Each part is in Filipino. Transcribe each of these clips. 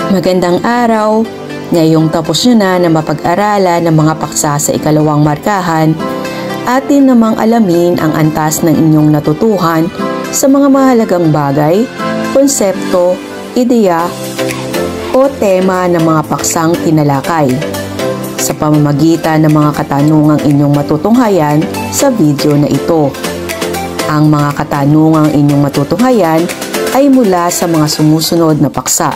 Magandang araw! Ngayong tapos nyo na mapag-aralan ng mga paksa sa ikalawang markahan, atin namang alamin ang antas ng inyong natutuhan sa mga mahalagang bagay, konsepto, ideya o tema ng mga paksang tinalakay sa pamamagitan ng mga katanungang inyong matutunghayan sa video na ito. Ang mga katanungang inyong matutunghayan ay mula sa mga sumusunod na paksa.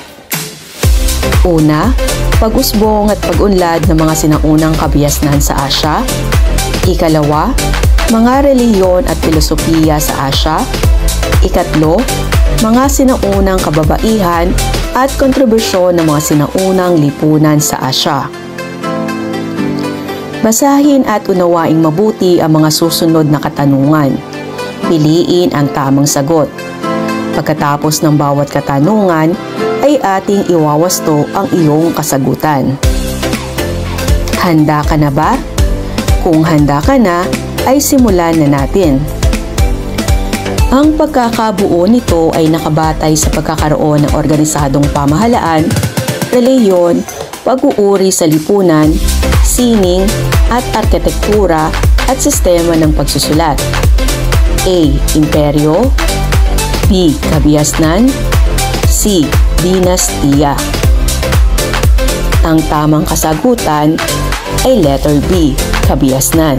Una, pag-usbong at pag-unlad ng mga sinaunang kabiasnan sa Asya. Ikalawa, mga reliyon at filosofiya sa Asya. Ikatlo, mga sinaunang kababaihan at kontribusyon ng mga sinaunang lipunan sa Asya. Basahin at unawaing mabuti ang mga susunod na katanungan. Piliin ang tamang sagot. Pagkatapos ng bawat katanungan, ay ating iwawasto ang iyong kasagutan. Handa ka na ba? Kung handa ka na, ay simulan na natin. Ang pagkakabuo nito ay nakabatay sa pagkakaroon ng organisadong pamahalaan, reliyon, pag-uuri sa lipunan, sining at arkitektura at sistema ng pagsusulat. A. Imperyo. B. Kabiasnan. C. Dinastiya. Ang tamang kasagutan ay letter B. Kabiasnan.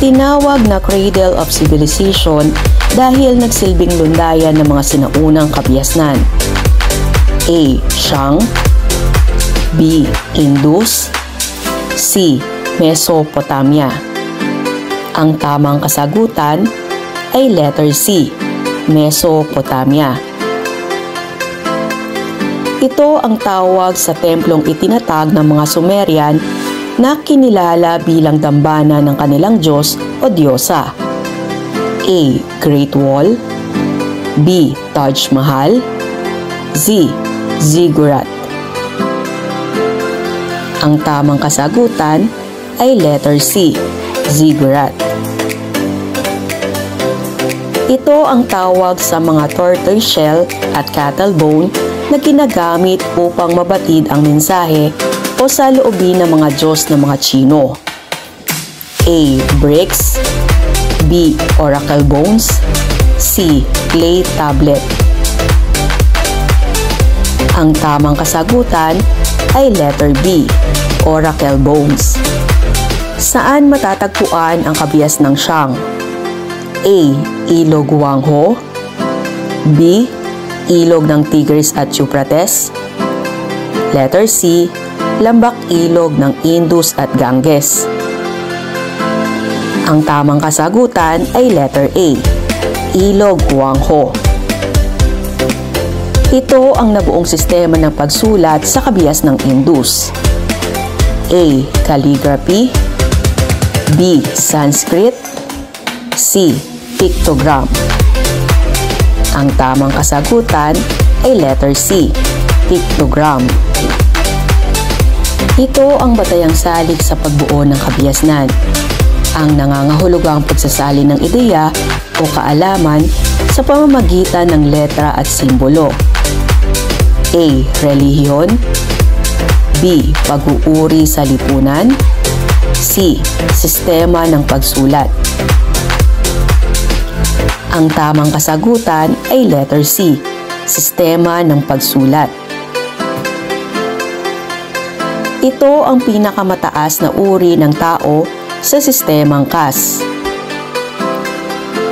Tinawag na Cradle of Civilization dahil nagsilbing lundayan ng mga sinaunang kabiasnan. A. Shang. B. Indus. C. Mesopotamia. Ang tamang kasagutan ay letter C. Mesopotamia. Ito ang tawag sa templong itinatag ng mga Sumerian na kinilala bilang dambana ng kanilang Diyos o Diyosa. A. Great Wall. B. Taj Mahal. Z. Ziggurat. Ang tamang kasagutan ay letter C. Ziggurat. Ito ang tawag sa mga tortoiseshell at cattle bone na ginagamit upang mabatid ang mensahe o saloobin ng mga Diyos ng mga Tsino. A. Bricks. B. Oracle bones. C. Clay tablet. Ang tamang kasagutan ay letter B. Oracle bones. Saan matatagpuan ang kabias ng Shang? A. Ilog Huanghe. B. Ilog ng Tigris at Euphrates. Letter C. Lambak ilog ng Indus at Ganges. Ang tamang kasagutan ay letter A. Ilog Huanghe. Ito ang nabuong sistema ng pagsulat sa kabias ng Indus. A. Calligraphy. B. Sanskrit. C. Pictogram. Ang tamang kasagutan ay letter C. Pictogram. Ito ang batayang salik sa pagbuo ng kabiasnan. Ang nangangahulugang pagsasali ng ideya o kaalaman sa pamamagitan ng letra at simbolo. A. Relihiyon. B. Pag-uuri sa lipunan. C. Sistema ng pagsulat. Ang tamang kasagutan ay letter C. Sistema ng pagsulat. Ito ang pinakamataas na uri ng tao sa sistemang caste.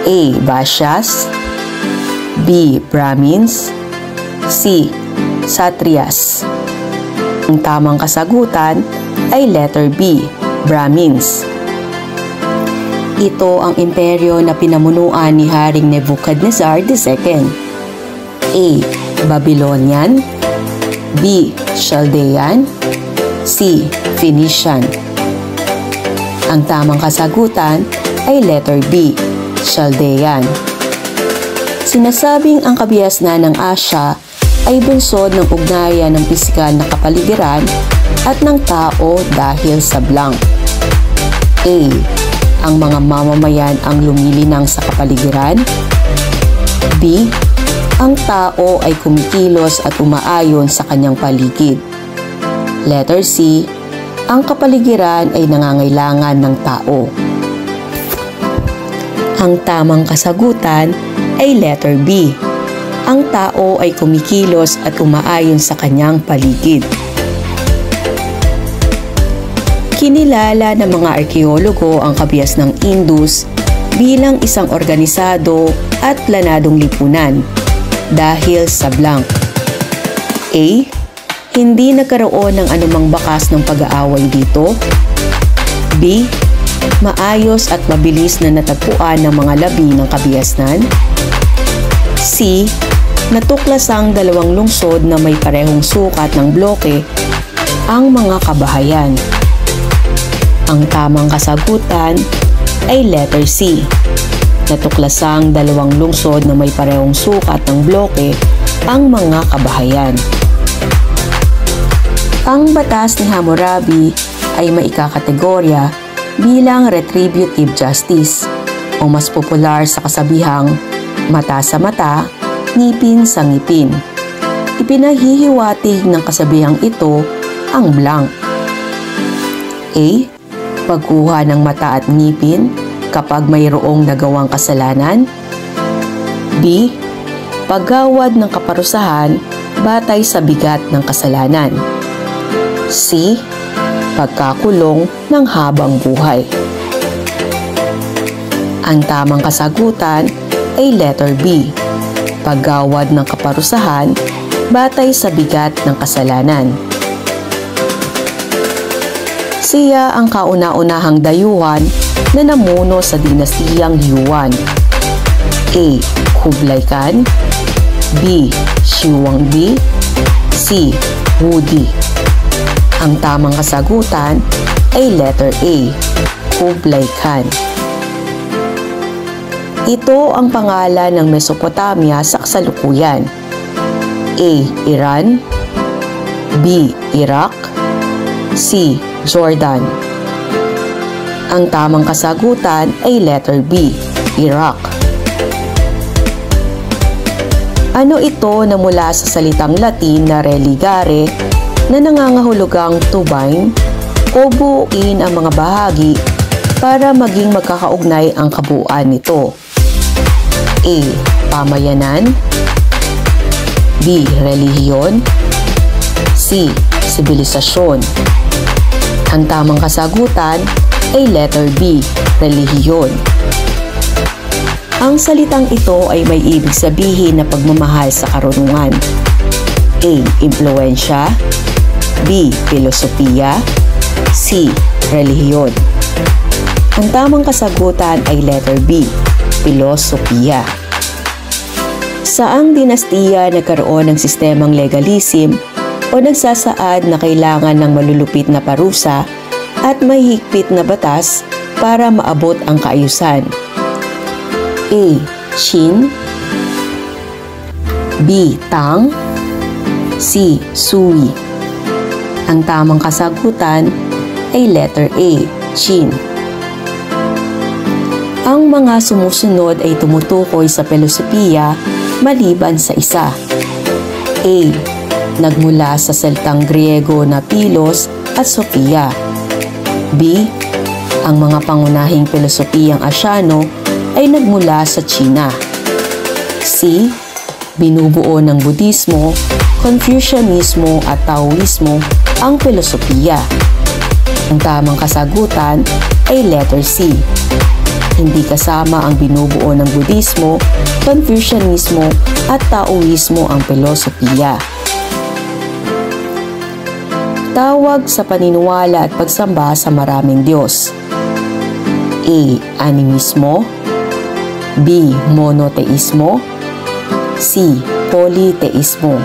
A. Vaishyas. B. Brahmins. C. Kshatriyas. Ang tamang kasagutan ay letter B. Brahmins. Ito ang imperyo na pinamunuan ni Haring Nebuchadnezzar II. A. Babylonian. B. Chaldean. C. Phoenician. Ang tamang kasagutan ay letter B. Chaldean. Sinasabing ang kabiasnan ng Asya ay bunsod ng ugnayan ng pisikal na kapaligiran at ng tao dahil sa blank. A. Ang mga mamamayan ang lumilinang sa kapaligiran. B. Ang tao ay kumikilos at umaayon sa kanyang paligid. Letter C. Ang kapaligiran ay nangangailangan ng tao. Ang tamang kasagutan ay letter B. Ang tao ay kumikilos at umaayon sa kanyang paligid. Kinilala ng mga arkeologo ang kabias ng Indus bilang isang organisado at planadong lipunan dahil sa blank. A. Hindi nagkaroon ng anumang bakas ng pag-aaway dito. B. Maayos at mabilis na natagpuan ng mga labi ng kabiasnan. C. Natuklasang dalawang lungsod na may parehong sukat ng bloke ang mga kabahayan. Ang tamang kasagutan ay letter C. Natuklasang dalawang lungsod na may parehong sukat ng bloke ang mga kabahayan. Ang batas ni Hammurabi ay maikakategorya bilang retributive justice o mas popular sa kasabihang mata sa mata, ngipin sa ngipin. Ipinahihiwatig ng kasabihang ito ang blank. A. Pagkuha ng mata at ngipin kapag mayroong nagawang kasalanan. B. Paggawad ng kaparusahan batay sa bigat ng kasalanan. C. Pagkakulong ng habang buhay. Ang tamang kasagutan ay letter B. Paggawad ng kaparusahan batay sa bigat ng kasalanan. Siya ang kauna-unahang dayuhan na namuno sa dinastiyang Yuan. A. Kublai Khan. B. Shi Huangdi. C. Wudi. Ang tamang kasagutan ay letter A. Kublai Khan. Ito ang pangalan ng Mesopotamia sa kasalukuyan. A. Iran. B. Iraq. C. Jordan. Ang tamang kasagutan ay letter B. Iraq. Ano ito na mula sa salitang Latin na religare na nangangahulugang to bind o buuin ang mga bahagi para maging magkakaugnay ang kabuuan nito? A. Pamayanan. B. Relihiyon. C. Sibilisasyon. Ang tamang kasagutan ay letter B. Relihiyon. Ang salitang ito ay may ibig sabihin na pagmamahal sa karunungan. A. Impluwensya. B. Filosofiya. C. Relihiyon. Ang tamang kasagutan ay letter B. Filosofiya. Saang dinastiya nagkaroon ng sistemang legalism o nagsasaad na kailangan ng malulupit na parusa at may higpit na batas para maabot ang kaayusan? A. Qin. B. Tang. C. Sui. Ang tamang kasagutan ay letter A. Qin. Ang mga sumusunod ay tumutukoy sa filosofiya maliban sa isa. A. Nagmula sa salitang Griego na Philos at Sophia. B. Ang mga pangunahing filosofiyang Asyano ay nagmula sa China. C. Binubuo ng Budismo, Confucianismo at Taoismo ang filosofiya. Ang tamang kasagutan ay letter C. Hindi kasama ang binubuo ng Budismo, Confucianismo at Taoismo ang filosofiya. Tawag sa paniniwala at pagsamba sa maraming Diyos. A. Animismo. B. Monoteismo. C. Polyteismo.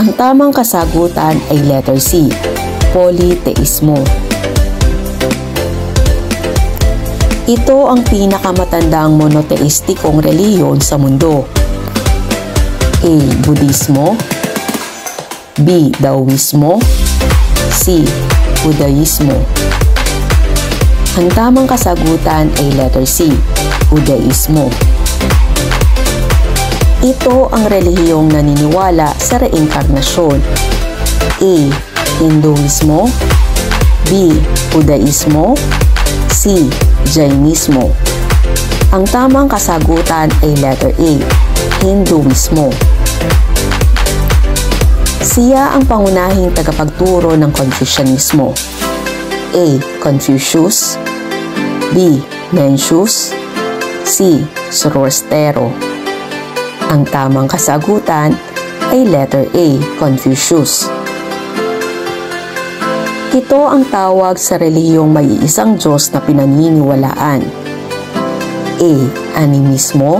Ang tamang kasagutan ay letter C. Polyteismo. Ito ang pinakamatandang monoteistikong relihiyon sa mundo. A. Budismo. B. Taoismo. C. Budaismo. Ang tamang kasagutan ay letter C. Budaismo. Ito ang relihiyong naniniwala sa reinkarnasyon. A. Hinduismo. B. Budaismo. C. Jainismo. Ang tamang kasagutan ay letter A. Hinduismo. Siya ang pangunahing tagapagturo ng Confucianismo. A. Confucius. B. Mencius. C. Zoroastriano. Ang tamang kasagutan ay letter A. Confucius. Ito ang tawag sa relihiyong may isang Diyos na pinaniniwalaan. A. Animismo.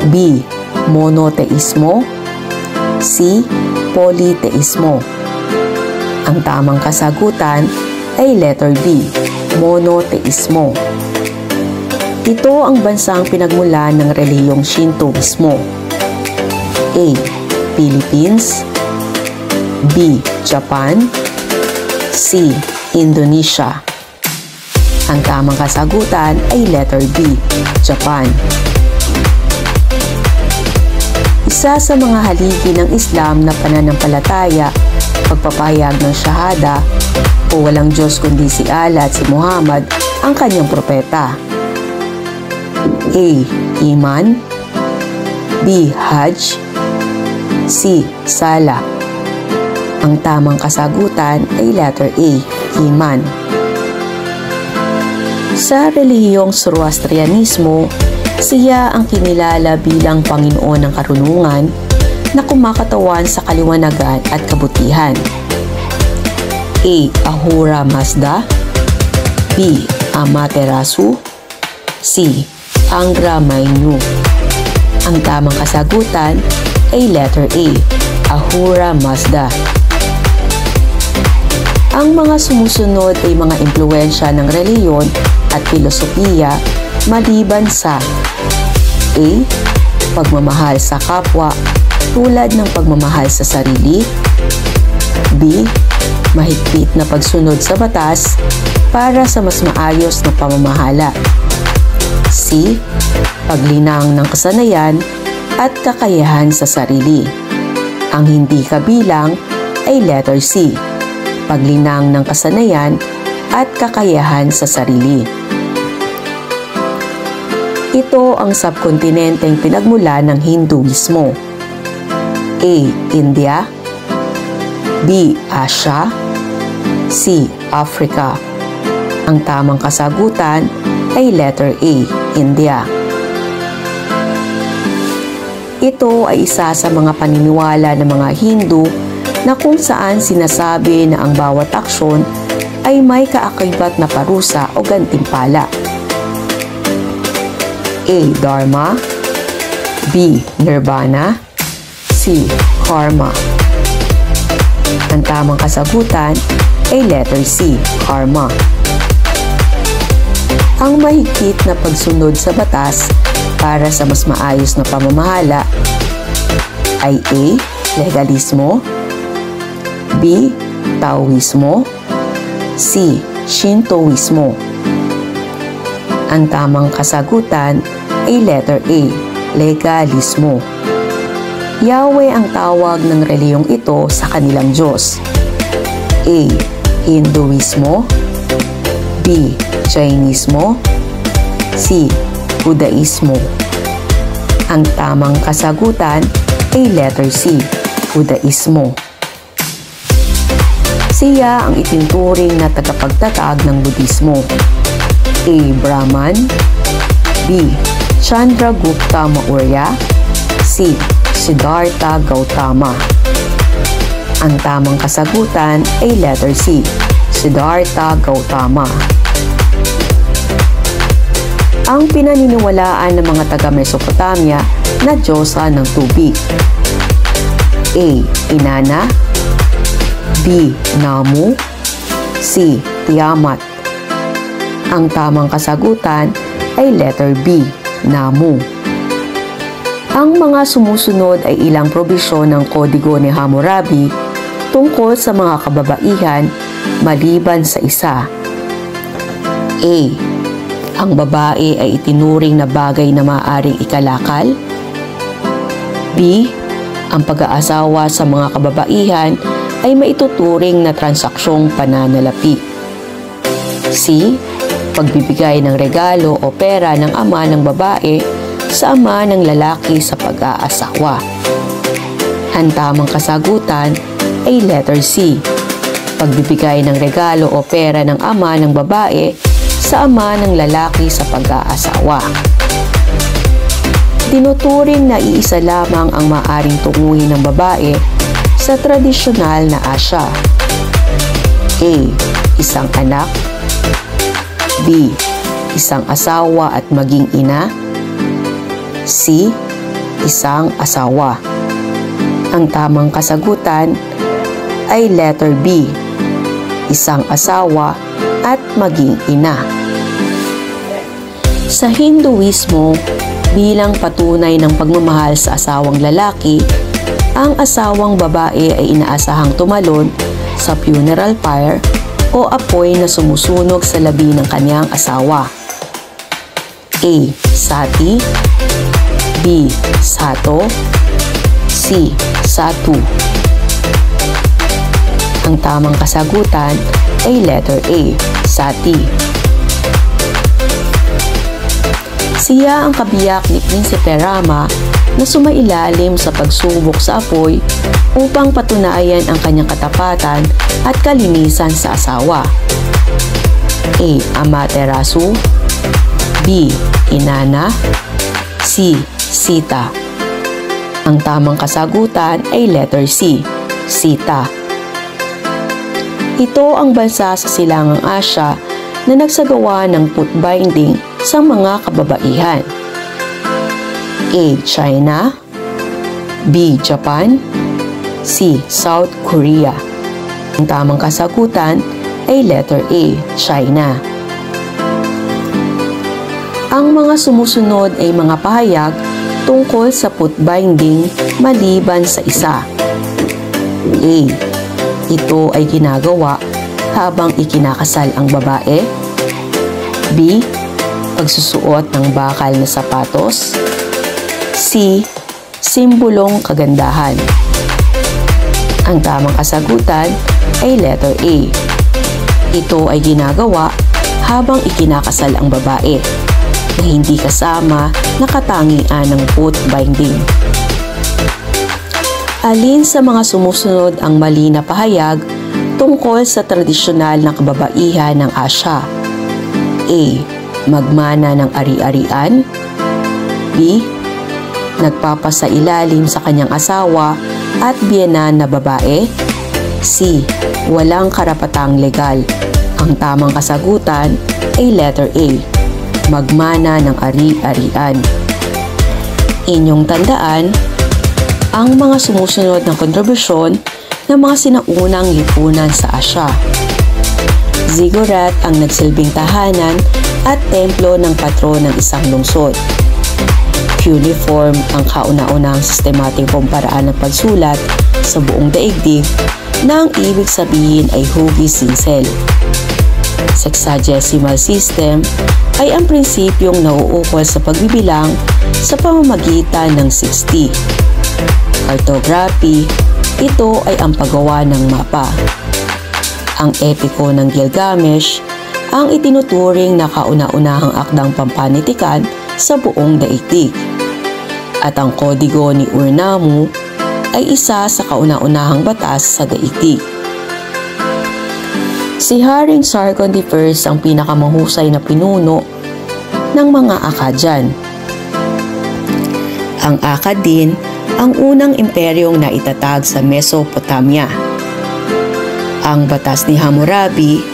B. Monoteismo. C. Polyteismo. Ang tamang kasagutan ay letter B. Monoteismo. Ito ang bansang pinagmulan ng relihiyong Shintoismo. A. Philippines. B. Japan. C. Indonesia. Ang tamang kasagutan ay letter B. Japan. Isa sa mga haligi ng Islam na pananampalataya, pagpapahayag ng shahada o walang Diyos kundi si Allah at si Muhammad ang kanyang propeta. A. Iman. B. Hajj. C. Sala. Ang tamang kasagutan ay letter A. Iman. Sa relihiyong Zoroastrianismo, siya ang kinilala bilang Panginoon ng karunungan na kumakatawan sa kaliwanagan at kabutihan. A. Ahura Mazda. B. Amaterasu. C. Angra Mainyu. Ang tamang kasagutan ay letter A. Ahura Mazda. Ang mga sumusunod ay mga impluwensya ng reliyon at filosofiya maliban sa A. Pagmamahal sa kapwa tulad ng pagmamahal sa sarili. B. Mahigpit na pagsunod sa batas para sa mas maayos na pamamahala. C. Paglinang ng kasanayan at kakayahan sa sarili. Ang hindi kabilang ay letter C. Paglinang ng kasanayan at kakayahan sa sarili. Ito ang subkontinenteng pinagmula ng Hinduismo. A. India. B. Asia. C. Africa. Ang tamang kasagutan ay letter A. India. Ito ay isa sa mga paniniwala ng mga Hindu na kung saan sinasabi na ang bawat aksyon ay may kaakibat na parusa o gantimpala. A. Dharma. B. Nirvana. C. Karma. Ang tamang kasagutan ay letter C. Karma. Ang mahigpit na pagsunod sa batas para sa mas maayos na pamamahala ay A. Legalismo. B. Taoismo. C. Shintoismo. Ang tamang kasagutan ay letter A. Legalismo. Yahweh ang tawag ng relihiyong ito sa kanilang Diyos. A. Hinduismo. B. Jainismo. C. Budaismo. Ang tamang kasagutan ay letter C. Budaismo. Siya ang itinuturing na tagapagtatag ng Budismo. A. Brahman. B. Chandragupta Maurya. C. Siddhartha Gautama. Ang tamang kasagutan ay letter C. Siddhartha Gautama. Ang pinaniniwalaan ng mga taga-Mesopotamia na diyosa ng tubig. A. Inanna. B. Namu. C. Tiamat. Ang tamang kasagutan ay letter B. Namu. Ang mga sumusunod ay ilang probisyon ng Kodigo ni Hammurabi tungkol sa mga kababaihan maliban sa isa. A. Ang babae ay itinuring na bagay na maaaring ikalakal. B. Ang pag-aasawa sa mga kababaihan ay maituturing na transaksyong pananalapi. C. Pagbibigay ng regalo o pera ng ama ng babae sa ama ng lalaki sa pag-aasawa. Ang tamang kasagutan ay letter C. Pagbibigay ng regalo o pera ng ama ng babae sa ama ng lalaki sa pag-aasawa. Tinuturing na iisa lamang ang maaaring tunguhin ng babae sa tradisyonal na Asya. A. Isang anak. B. Isang asawa at maging ina. C. Isang asawa. Ang tamang kasagutan ay letter B. Isang asawa at maging ina. Sa Hinduismo, bilang patunay ng pagmamahal sa asawang lalaki, ang asawang babae ay inaasahang tumalon sa funeral pyre o apoy na sumusunog sa labi ng kanyang asawa. A. Sati. B. Sato. C. Satu. Ang tamang kasagutan ay letter A. Sati. Siya ang kabiyak ni Prinsipe Rama na sumailalim sa pagsubok sa apoy upang patunayan ang kanyang katapatan at kalinisan sa asawa. A. Amaterasu. B. Inanna. C. Sita. Ang tamang kasagutan ay letter C. Sita. Ito ang bansa sa Silangang Asya na nagsagawa ng foot binding sa mga kababaihan. A. China. B. Japan. C. South Korea. Ang tamang kasagutan ay letter A. China. Ang mga sumusunod ay mga pahayag tungkol sa foot binding maliban sa isa. A. Ito ay ginagawa habang ikinakasal ang babae. B. Pagsusuot ng bakal na sapatos. C. Simbolong kagandahan. Ang tamang kasagutan ay letter A. Ito ay ginagawa habang ikinakasal ang babae na hindi kasama na katangian ng foot binding. Alin sa mga sumusunod ang mali na pahayag tungkol sa tradisyonal na kababaihan ng Asya? A. Magmana ng ari-arian. B. Nagpapasailalim sa kanyang asawa at biyenan na babae. C. Walang karapatang legal. Ang tamang kasagutan ay letter A. Magmana ng ari-arian. Inyong tandaan, ang mga sumusunod ng kontribusyon ng mga sinaunang lipunan sa Asya. Ziggurat ang nagsilbing tahanan at templo ng patron ng isang lungsod. Cuneiform ang kauna-unahang sistematikong paraan ng pagsulat sa buong daigdig na ang ibig sabihin ay hugis sinsel. Sexagesimal system ay ang prinsipyong nauukol sa pagbibilang sa pamamagitan ng 60. Cartography, ito ay ang paggawa ng mapa. Ang epiko ng Gilgamesh ang itinuturing na kauna-unahang akdang pampanitikan sa buong daigdig. At ang kodigo ni Ur-Nammu ay isa sa kauna-unahang batas sa daigdig. Si Haring Sargon I ang pinakamahusay na pinuno ng mga Akkadian. Ang Akkad din ang unang imperyong naitatag sa Mesopotamia. Ang batas ni Hammurabi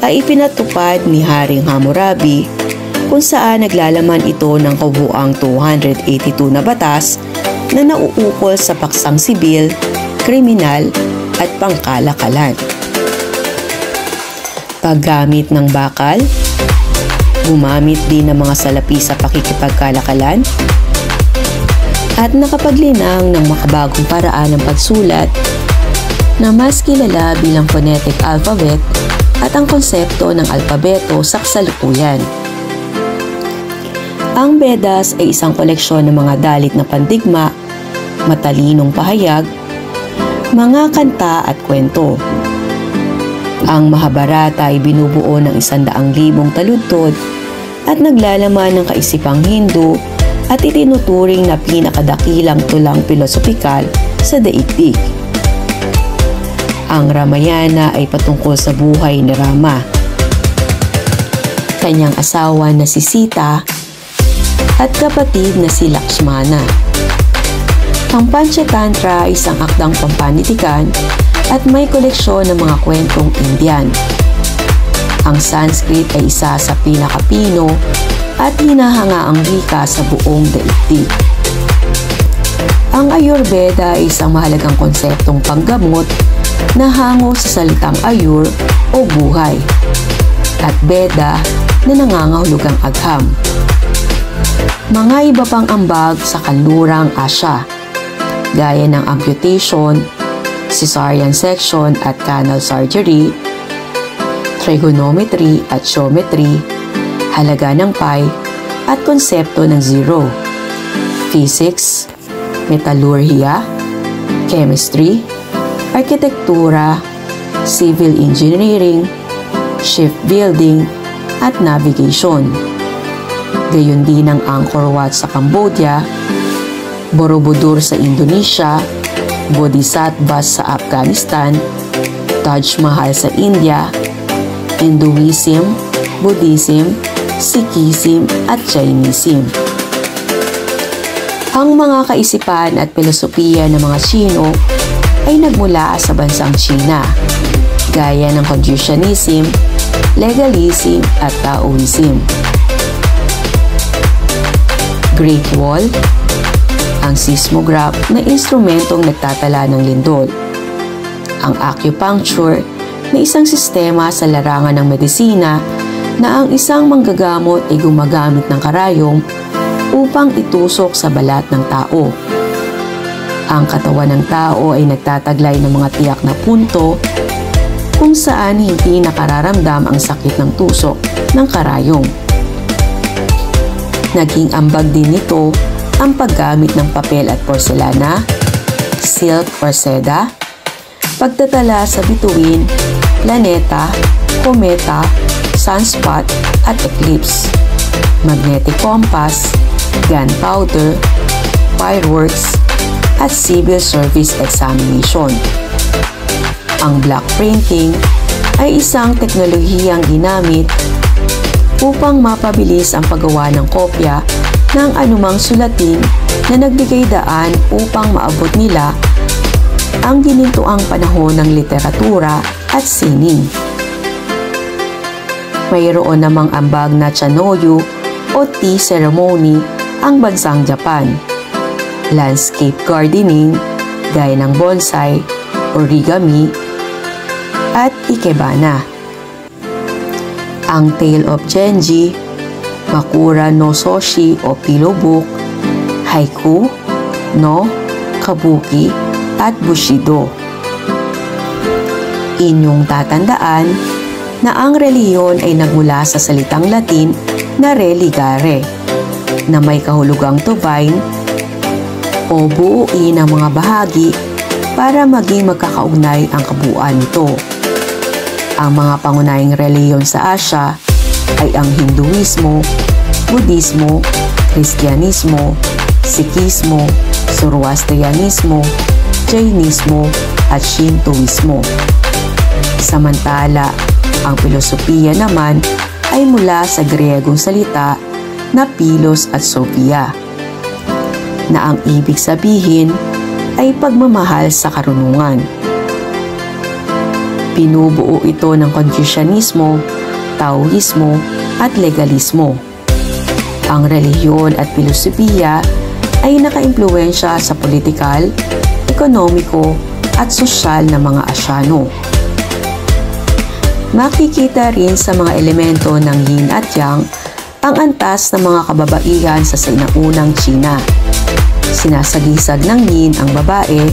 ay ipinatupad ni Haring Hammurabi kung saan naglalaman ito ng kabuuang 282 na batas na nauukol sa paksang sibil, kriminal at pangkalakalan. Paggamit ng bakal, gumamit din ng mga salapi sa pakikipagkalakalan, at nakapaglinang ng makabagong paraan ng pagsulat na mas kilala bilang phonetic alphabet at ang konsepto ng alpabeto sa kasalukuyan. Ang Vedas ay isang koleksyon ng mga dalit na pandigma matalinong pahayag, mga kanta at kwento. Ang Mahabharata ay binubuo ng 100,000 taludtod at naglalaman ng kaisipang Hindu at itinuturing na pinakadakilang tulang pilosopikal sa daigdig. Ang Ramayana ay patungkol sa buhay ni Rama, kanyang asawa na si Sita at kapatid na si Lakshmana. Ang Panchatantra ay isang akdang pampanitikan at may koleksyon ng mga kwentong Indian. Ang Sanskrit ay isa sa pinakapino at hinahangaang wika sa buong daigdig. Ang Ayurveda ay isang mahalagang konseptong panggamot na hango sa salitang Ayur o buhay at Veda na nangangahulugang agham. Mga iba pang ambag sa kanlurang Asya, gaya ng amputation, cesarean section at canal surgery, trigonometry at geometry, halaga ng pi at konsepto ng zero, physics, metallurhiya, chemistry, arkitektura, civil engineering, shipbuilding at navigation. Gayon din ang Angkor Wat sa Cambodia, Borobudur sa Indonesia, Bodhisattvas sa Afghanistan, Taj Mahal sa India, Hinduism, Buddhism, Sikhism at Jainism. Ang mga kaisipan at filosofiya ng mga Tsino ay nagmula sa bansang China, gaya ng Confucianism, Legalism at Taoism. Great Wall, ang seismograph na instrumentong nagtatala ng lindol. Ang acupuncture na isang sistema sa larangan ng medisina na ang isang manggagamot ay gumagamit ng karayom upang itusok sa balat ng tao. Ang katawan ng tao ay nagtataglay ng mga tiyak na punto kung saan hindi nakararamdam ang sakit ng tusok ng karayom. Naging ambag din nito ang paggamit ng papel at porselana, silk or seda, pagtatala sa bituin, planeta, kometa, sunspot at eclipse, magnetic compass, gunpowder, fireworks, at civil service examination. Ang block printing ay isang teknolohiyang ginamit upang mapabilis ang paggawa ng kopya ng anumang sulatin na nagbigay daan upang maabot nila ang ginintuang panahon ng literatura at sining. Mayroon namang ambag na Chanoyu o tea ceremony ang bansang Japan, landscape gardening gaya ng bonsai, origami, at ikebana. Ang Tale of Genji, Makura no Soshi o Pillow Book, Haiku, no, Kabuki, at Bushido. Inyong tatandaan na ang reliyon ay nagmula sa salitang Latin na religare, na may kahulugang to bind o buuin ang mga bahagi para maging magkakaugnay ang kabuuan nito. Ang mga pangunahing reliyon sa Asya ay ang Hinduismo, Budismo, Kristyanismo, Sikhismo, Zoroastrianismo, Jainismo at Shintoismo. Samantala, ang filosofiya naman ay mula sa Griegong salita na Philos at Sophia, na ang ibig sabihin ay pagmamahal sa karunungan. Binubuo ito ng Confucianismo, Taoismo at Legalismo. Ang relihiyon at filosofiya ay nakaimpluwensya sa politikal, ekonomiko at sosyal na mga Asyano. Makikita rin sa mga elemento ng yin at yang ang antas ng mga kababaihan sa sinaunang China. Sinasagisag ng yin ang babae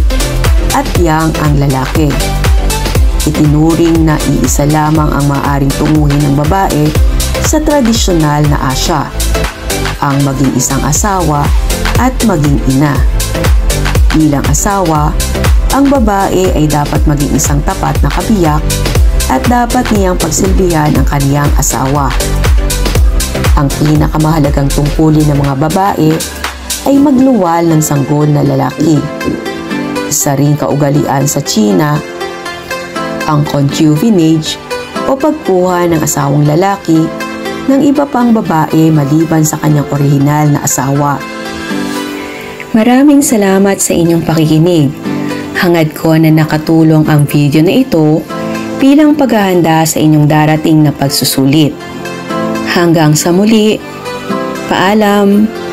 at yang ang lalaki. Itinuring na iisa lamang ang maaaring tunguhin ng babae sa tradisyonal na Asya, ang maging isang asawa at maging ina. Bilang asawa, ang babae ay dapat maging isang tapat na kabiyak at dapat niyang pagsilbihan ang kaniyang asawa. Ang pinakamahalagang tungkulin ng mga babae ay magluwal ng sanggol na lalaki. Isa ring kaugalian sa Tsina ang concubinage o pagkuha ng asawang lalaki ng iba pang babae maliban sa kanyang orihinal na asawa. Maraming salamat sa inyong pakikinig. Hangad ko na nakatulong ang video na ito bilang paghahanda sa inyong darating na pagsusulit. Hanggang sa muli, paalam!